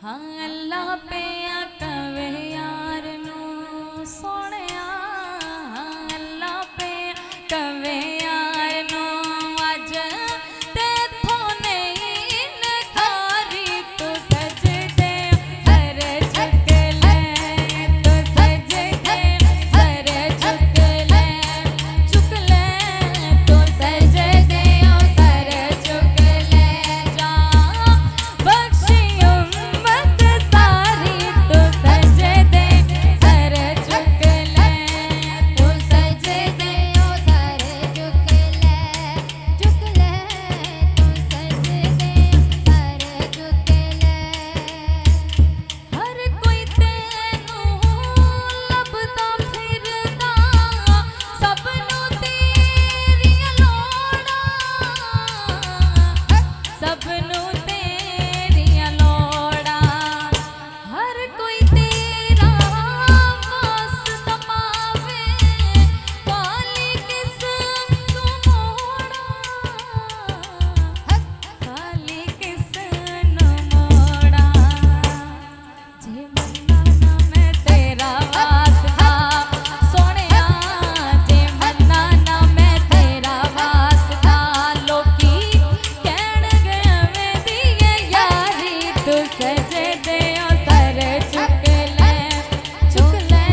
हाँ अल्लाह पे कवे यार नू सोनिया, हाँ अल्लाह पे कवे यार नू अज तेथों नहीं नखारी तू सजदे सर झुक ले, तू सजदे सर झुक ले, झुक ले तू सजदे सर झुक ले, जा बख्शी उम्मत सारी तू सजदे सर झुक ले, तू सजदे सर झुक ले, झुक ले तू सजदे सर झुक ले। हर कोई तेनू लभदा फिरदा, सबनू तेरियां लोड़ां, सबनू तेरियां लोड़ां, हर कोई तेरा वास्ता पावे, खाली किस नू मोड़ां, खाली किस नू मोड़ां। जे मन्ना ना मैं तेरा वास्ता सोनिया, जे मन्ना ना मैं तेरा वास्ता, लोकी कहणगे एवें दी ऐ यारी तू सजदे सर झुक ले, झुक ले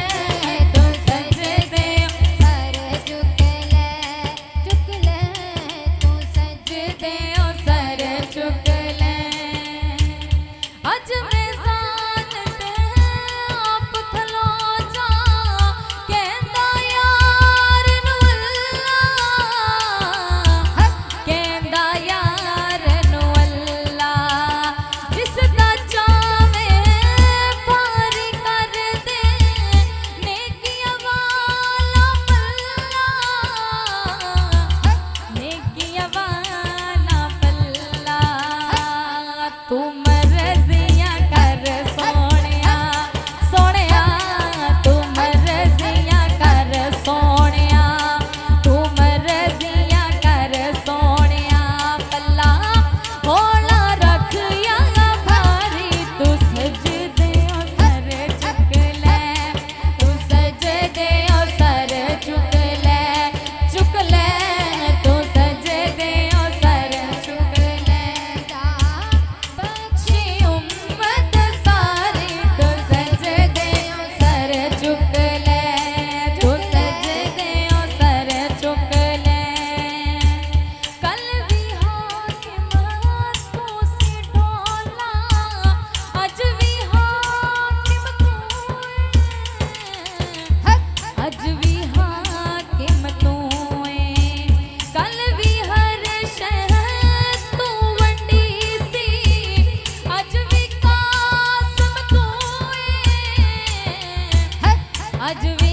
तू सजदे सर झुक ले, झुक ले तू सजदे सर झुक ले। अज मैं जान ते आप थलो जा, कहंदा यार नू अल्लाह, कहंदा यार नू अल्लाह, जिसदा चावे पारी कर दे, नेकियां वाला पल्ला, नेकियां वाला पल्ला, तू मर्जियां कर सोनिया, सोनिया तू मर्जियां कर सोनिया, तू मर्जियां कर सोनिया, पल्ला होला रख या भारी तू सजदे सर झुक ले, तू सजदे सर झुक ले, झुक ले तू सजदे सर झुक ले, जा बख्शी उम्मत सारी तू सजदे सर झुक ले, तू सजदे सर झुक ले। कल भी हाकिम तू सी डोला, अज भी हाकिम तू है, अज भी हाकिम तू है, कल भी हर शहर तू वंडी सी, अज भी कासम तू है, अज भी